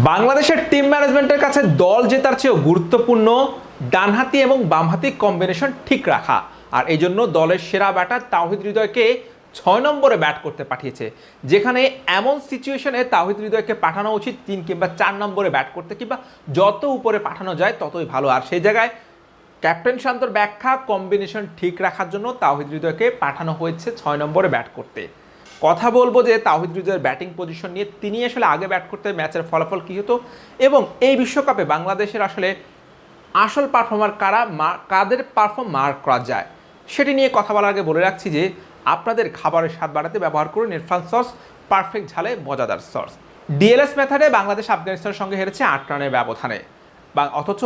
বাংলাদেশের টিম ম্যানেজমেন্টের কাছে দল জেতার চেয়েও গুরুত্বপূর্ণ ডানহাতি এবং বামহাতি কম্বিনেশন ঠিক রাখা। আর এই জন্য দলের সেরা ব্যাটার তাওহিদ হৃদয়কে 6 নম্বরে ব্যাট করতে পাঠিয়েছে, যেখানে এমন সিচুয়েশনে তাওহিদ হৃদয়কে পাঠানো উচিত 3 কিংবা 4 নম্বরে ব্যাট করতে, কিংবা যত উপরে পাঠানো যায় ততই ভালো। আর সেই জায়গায় ক্যাপ্টেন শান্তর ব্যাখ্যা কম্বিনেশন ঠিক রাখার জন্য তাওহিদ হৃদয়কে পাঠানো হয়েছে 6 নম্বরে ব্যাট করতে। কথা বলবো যে তাওহিদ হৃদয়ের ব্যাটিং পজিশন নিয়ে, তিনি আসলে আগে ব্যাট করতে ম্যাচের ফলাফল কী হতো এবং এই বিশ্বকাপে বাংলাদেশের আসলে আসল পারফর্মার কারা, কাদের পারফর্ম মার্ক করা যায় সেটি নিয়ে কথা বলার আগে বলে রাখছি যে আপনাদের খাবারের স্বাদ বাড়াতে ব্যবহার করুন ইরফান সস, পারফেক্ট ঝালে মজাদার সস। ডিএলএস মেথডে বাংলাদেশ আফগানিস্তানের সঙ্গে হেরেছে 8 রানের ব্যবধানে, অথচ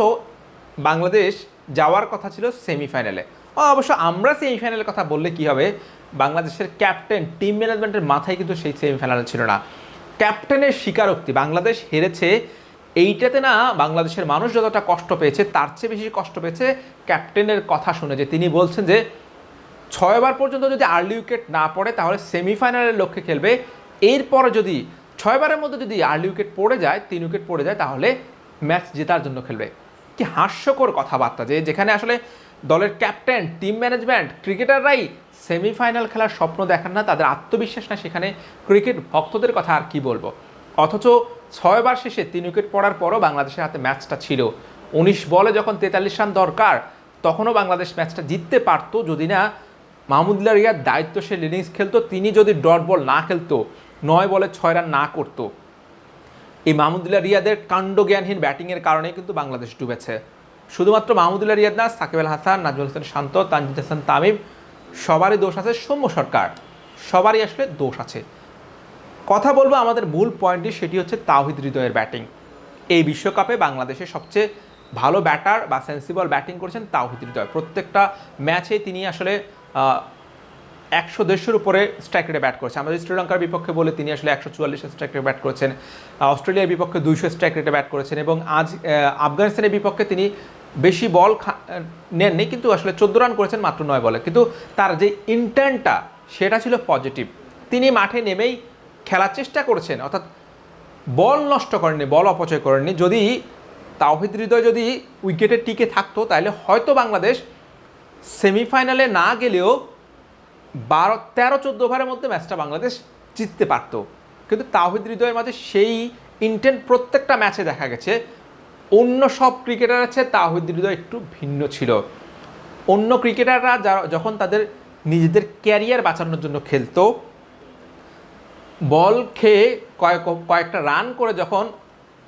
বাংলাদেশ যাওয়ার কথা ছিল সেমিফাইনালে। অবশ্য আমরা সেমিফাইনালের কথা বললে কি হবে, বাংলাদেশের ক্যাপ্টেন টিম ম্যানেজমেন্টের মাথায় কিন্তু সেই সেমিফাইনাল ছিল না। ক্যাপ্টেনের স্বীকারোক্তি, বাংলাদেশ হেরেছে এইটাতে না, বাংলাদেশের মানুষ যতটা কষ্ট পেয়েছে তার চেয়ে বেশি কষ্ট পেয়েছে ক্যাপ্টেনের কথা শুনে, যে তিনি বলছেন যে 6 বার পর্যন্ত যদি আর্লি উইকেট না পড়ে তাহলে সেমিফাইনালের লক্ষ্যে খেলবে, এরপরে যদি 6 বারের মধ্যে যদি আর্লি উইকেট পড়ে যায়, 3 উইকেট পড়ে যায়, তাহলে ম্যাচ জেতার জন্য খেলবে। কি হাস্যকর কথাবার্তা, যে যেখানে আসলে দলের ক্যাপ্টেন, টিম ম্যানেজমেন্ট, ক্রিকেটাররাই সেমিফাইনাল খেলার স্বপ্ন দেখান না, তাদের আত্মবিশ্বাস না, সেখানে ক্রিকেট ভক্তদের কথা আর কি বলবো। অথচ 6 বার শেষে 3 উইকেট পড়ার পরও বাংলাদেশের হাতে ম্যাচটা ছিল। 19 বলে যখন 43 রান দরকার, তখনও বাংলাদেশ ম্যাচটা জিততে পারত যদি না মাহমুদুল্লাহ রিয়াদ দায়িত্বশীল ইনিংস খেলতো। তিনি যদি ডট বল না খেলতো, 9 বলে 6 রান না করতো, এই মাহমুদুল্লাহ রিয়াদের কাণ্ডজ্ঞানহীন ব্যাটিংয়ের কারণে কিন্তু বাংলাদেশ ডুবেছে। শুধুমাত্র মাহমুদুল্লাহ রিয়াদ না, সাকিব আল হাসান, নাজমুল হাসান শান্ত, তানজিদ হাসান তামিম, সবারই দোষ আছে। সৌম্য সরকার, সবারই আসলে দোষ আছে। কথা বলবো আমাদের মূল পয়েন্টটি, সেটি হচ্ছে তাওহিদ হৃদয়ের ব্যাটিং। এই বিশ্বকাপে বাংলাদেশের সবচেয়ে ভালো ব্যাটার বা সেন্সিবল ব্যাটিং করেছেন তাওহিদ হৃদয়। প্রত্যেকটা ম্যাচেই তিনি আসলে 100-150-এর উপরে স্ট্রাইক রেটে ব্যাট করেছেন। আমাদের শ্রীলঙ্কার বিপক্ষে বলে তিনি আসলে 144 স্ট্রাইক রেটে ব্যাট করেছেন, অস্ট্রেলিয়ার বিপক্ষে 200 স্ট্রাইক রেটে ব্যাট করেছেন, এবং আজ আফগানিস্তানের বিপক্ষে তিনি বেশি বল নেননি, কিন্তু আসলে 14 রান করেছেন মাত্র 9 বলে। কিন্তু তার যে ইন্টেন্টটা সেটা ছিল পজিটিভ। তিনি মাঠে নেমেই খেলার চেষ্টা করেছেন, অর্থাৎ বল নষ্ট করেননি, বল অপচয় করেননি। যদি তাওহিদ হৃদয় যদি উইকেটে টিকে থাকতো, তাহলে হয়তো বাংলাদেশ সেমিফাইনালে না গেলেও 13-14 ওভারের মধ্যে ম্যাচটা বাংলাদেশ জিততে পারত। কিন্তু তাওহিদ হৃদয়ের মাঝে সেই ইন্টেন্ট প্রত্যেকটা ম্যাচে দেখা গেছে। অন্য সব ক্রিকেটার আছে, তাওহিদ হৃদয় একটু ভিন্ন ছিল। অন্য ক্রিকেটাররা যখন তাদের নিজেদের ক্যারিয়ার বাঁচানোর জন্য খেলতো, বল খেয়ে কয়েকটা রান করে যখন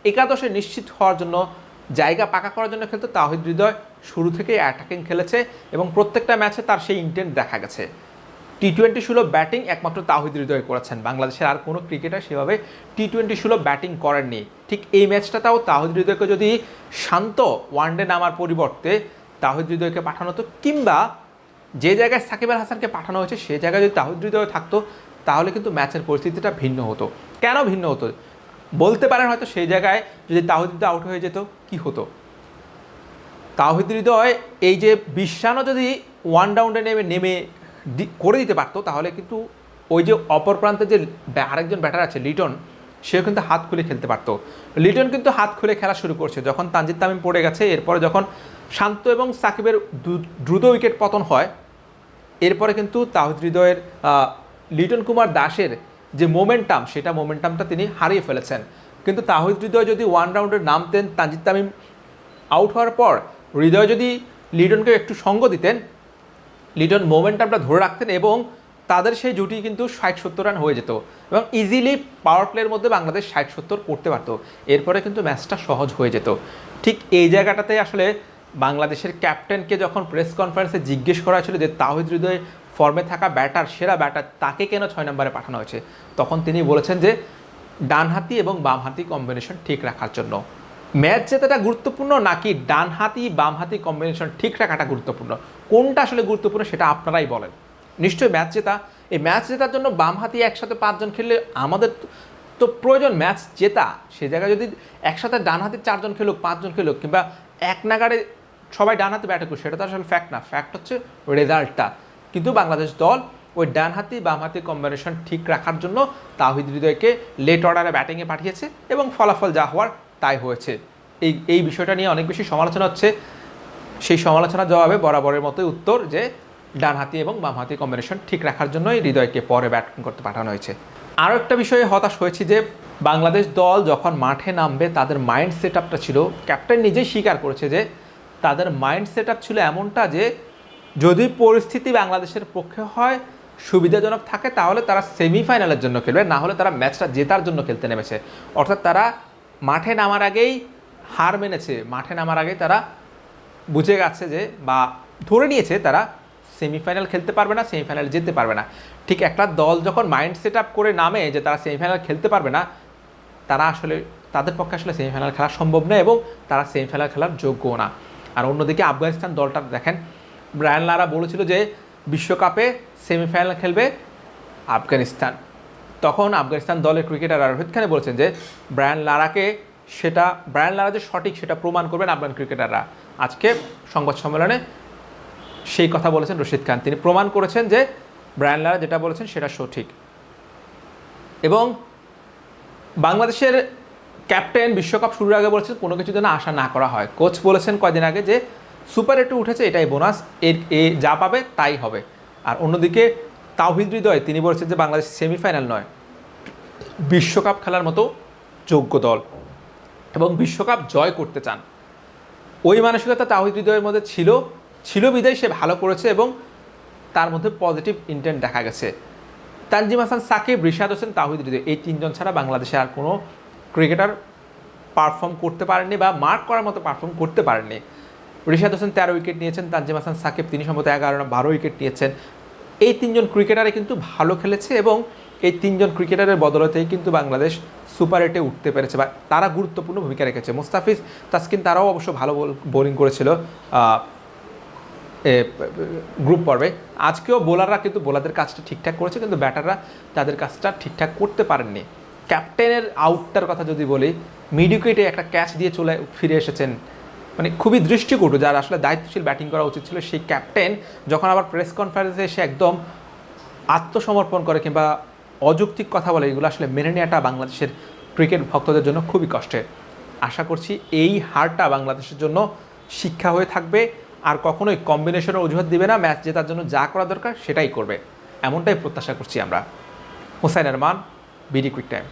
একাদশে নিশ্চিত হওয়ার জন্য জায়গা পাকা করার জন্য খেলতো, তাওহিদ হৃদয় শুরু থেকেই অ্যাটাকিং খেলেছে এবং প্রত্যেকটা ম্যাচে তার সেই ইন্টেন্ট দেখা গেছে। টি-20 সুলভ ব্যাটিং একমাত্র তাওহিদ হৃদয় করেছেন, বাংলাদেশের আর কোনো ক্রিকেটার সেভাবে টি-20 সুলভ ব্যাটিং করেননি। ঠিক এই ম্যাচটাতেও তাওহিদ হৃদয়কে যদি শান্ত ওয়ানডে নামার পরিবর্তে তাওহিদ হৃদয়কে পাঠানো হতো, কিংবা যে জায়গায় সাকিব আল হাসানকে পাঠানো হয়েছে সেই জায়গায় যদি তাওহিদ হৃদয় থাকতো, তাহলে কিন্তু ম্যাচের পরিস্থিতিটা ভিন্ন হতো। কেন ভিন্ন হতো বলতে পারেন, হয়তো সেই জায়গায় যদি তাওহিদ হৃদয় আউট হয়ে যেত কি হতো। তাওহিদ হৃদয় এই যে 20 রানও যদি ওয়ান ডাউনে নেমে করে দিতে পারতো, তাহলে কিন্তু ওই যে অপর প্রান্তে যে আরেকজন ব্যাটার আছে লিটন, সেও কিন্তু হাত খুলে খেলতে পারতো। লিটন কিন্তু হাত খুলে খেলা শুরু করছে যখন তানজিদ তামিম পড়ে গেছে। এরপরে যখন শান্ত এবং সাকিবের দ্রুত উইকেট পতন হয়, এরপরে কিন্তু তাওহিদ হৃদয়ের লিটন কুমার দাসের যে মোমেন্টামটা তিনি হারিয়ে ফেলেছেন। কিন্তু তাওহিদ হৃদয় যদি ওয়ান রাউন্ডে নামতেন, তানজিদ তামিম আউট হওয়ার পর হৃদয় যদি লিটনকে একটু সঙ্গ দিতেন, লিটন মোমেন্টামটা ধরে রাখতেন এবং তাদের সেই জুটি কিন্তু 60-70 রান হয়ে যেত এবং ইজিলি পাওয়ার প্লের মধ্যে বাংলাদেশ 60-70 করতে পারতো। এরপরে কিন্তু ম্যাচটা সহজ হয়ে যেত। ঠিক এই জায়গাটাতে আসলে বাংলাদেশের ক্যাপ্টেনকে যখন প্রেস কনফারেন্সে জিজ্ঞেস করা হয়েছিল যে তাওহিদ হৃদয় ফর্মে থাকা ব্যাটার, সেরা ব্যাটার, তাকে কেন 6 নম্বরে পাঠানো হয়েছে, তখন তিনি বলেছেন যে ডানহাতি এবং বামহাতি কম্বিনেশন ঠিক রাখার জন্য। ম্যাচ জেতাটা গুরুত্বপূর্ণ নাকি ডানহাতি বামহাতি কম্বিনেশন ঠিক রাখাটা গুরুত্বপূর্ণ, কোনটা আসলে গুরুত্বপূর্ণ সেটা আপনারাই বলেন। নিশ্চয়ই ম্যাচ জেতা। এই ম্যাচ জেতার জন্য বামহাতি একসাথে 5 জন খেললে আমাদের তো প্রয়োজন ম্যাচ জেতা। সে জায়গায় যদি একসাথে ডানহাতি 4 জন খেলুক, 5 জন খেলুক, কিংবা এক নাগাড়ে সবাই ডানহাতে ব্যাট করুক, সেটা তো আসলে ফ্যাক্ট না। ফ্যাক্ট হচ্ছে রেজাল্টটা। কিন্তু বাংলাদেশ দল ওই ডানহাতি বামহাতি কম্বিনেশন ঠিক রাখার জন্য তাওহিদ হৃদয়কে লেট অর্ডারে ব্যাটিংয়ে পাঠিয়েছে এবং ফলাফল যা হওয়ার তাই হয়েছে। এই বিষয়টা নিয়ে অনেক বেশি সমালোচনা হচ্ছে। সেই সমালোচনার জবাবে বরাবরের মতোই উত্তর যে ডানহাতি এবং বামহাতি কম্বিনেশন ঠিক রাখার জন্যই হৃদয়কে পরে ব্যাটিং করতে পাঠানো হয়েছে। আরও একটা বিষয়ে হতাশ হয়েছি যে বাংলাদেশ দল যখন মাঠে নামবে তাদের মাইন্ড সেট আপটা ছিল, ক্যাপ্টেন নিজেই স্বীকার করেছে যে তাদের মাইন্ড সেট আপ ছিল এমনটা যে যদি পরিস্থিতি বাংলাদেশের পক্ষে হয়, সুবিধাজনক থাকে, তাহলে তারা সেমিফাইনালের জন্য খেলবে, না হলে তারা ম্যাচটা জেতার জন্য খেলতে নেমেছে। অর্থাৎ তারা মাঠে নামার আগেই হার মেনেছে, মাঠে নামার আগেই তারা বুঝে গেছে যে বা ধরে নিয়েছে তারা সেমিফাইনাল খেলতে পারবে না, সেমিফাইনাল যেতে পারবে না। ঠিক একটা দল যখন মাইন্ড সেট আপ করে নামে যে তারা সেমিফাইনাল খেলতে পারবে না, তারা আসলে তাদের পক্ষে আসলে সেমিফাইনাল খেলা সম্ভব নয় এবং তারা সেমিফাইনাল খেলার যোগ্যও না। আর অন্যদিকে আফগানিস্তান দলটা দেখেন, ব্রায়ান লারা বলেছিল যে বিশ্বকাপে সেমিফাইনাল খেলবে আফগানিস্তান। তখন আফগানিস্তান দলের ক্রিকেটার রোহিত খানে বলেছেন যে ব্রায়ান লারা যে সঠিক সেটা প্রমাণ করবেন আফগান ক্রিকেটাররা। আজকে সংবাদ সম্মেলনে সেই কথা বলেছেন রশিদ খান, তিনি প্রমাণ করেছেন যে ব্রায়ান লারা যেটা বলেছেন সেটা সঠিক। এবং বাংলাদেশের ক্যাপ্টেন বিশ্বকাপ শুরুর আগে বলেছেন কোনো কিছু যেন আশা না করা হয়। কোচ বলেছেন কয়দিন আগে যে সুপার 8 উঠেছে, এটাই বোনাস, যা পাবে তাই হবে। আর অন্যদিকে তাওহিদ হৃদয় তিনি বলেছেন যে বাংলাদেশ সেমিফাইনাল নয়, বিশ্বকাপ খেলার মতো যোগ্য দল এবং বিশ্বকাপ জয় করতে চান। ওই মানসিকতা তাওহিদ হৃদয়ের মধ্যে ছিল বিদায় সে ভালো করেছে এবং তার মধ্যে পজিটিভ ইন্টেন্ট দেখা গেছে। তানজিম হাসান সাকিব, রিশাদ হোসেন, তাওহিদ হৃদয় এই তিনজন ছাড়া বাংলাদেশে আর কোনো ক্রিকেটার পারফর্ম করতে পারেননি বা মার্ক করার মতো পারফর্ম করতে পারেননি। রিশাদ হোসেন 13 উইকেট নিয়েছেন, তানজিম হাসান সাকিব তিনি সম্ভবত 11-12 উইকেট নিয়েছেন। এই তিনজন ক্রিকেটারে কিন্তু ভালো খেলেছে এবং এই তিনজন ক্রিকেটারের বদলতেই কিন্তু বাংলাদেশ সুপার 8-এ উঠতে পেরেছে বা তারা গুরুত্বপূর্ণ ভূমিকা রেখেছে। মুস্তাফিজ, তাসকিন তারাও অবশ্য ভালো বোলিং করেছিল গ্রুপ পর্বে। আজকেও বোলাররা কিন্তু বোলারদের কাজটা ঠিকঠাক করেছে, কিন্তু ব্যাটাররা তাদের কাজটা ঠিকঠাক করতে পারেননি। ক্যাপ্টেনের আউটটার কথা যদি বলি, মিড উইকেটে একটা ক্যাচ দিয়ে ফিরে এসেছেন, মানে খুবই দৃষ্টিকটু। যার আসলে দায়িত্বশীল ব্যাটিং করা উচিত ছিল সেই ক্যাপ্টেন যখন আবার প্রেস কনফারেন্সে এসে একদম আত্মসমর্পণ করে কিংবা অযৌক্তিক কথা বলে, এগুলো আসলে মেনে নেওয়াটা বাংলাদেশের ক্রিকেট ভক্তদের জন্য খুবই কষ্টের। আশা করছি এই হারটা বাংলাদেশের জন্য শিক্ষা হয়ে থাকবে, আর কখনোই কম্বিনেশনের অজুহাত দিবে না, ম্যাচ জেতার জন্য যা করা দরকার সেটাই করবে, এমনটাই প্রত্যাশা করছি আমরা। Hussain Arman, BD quick time.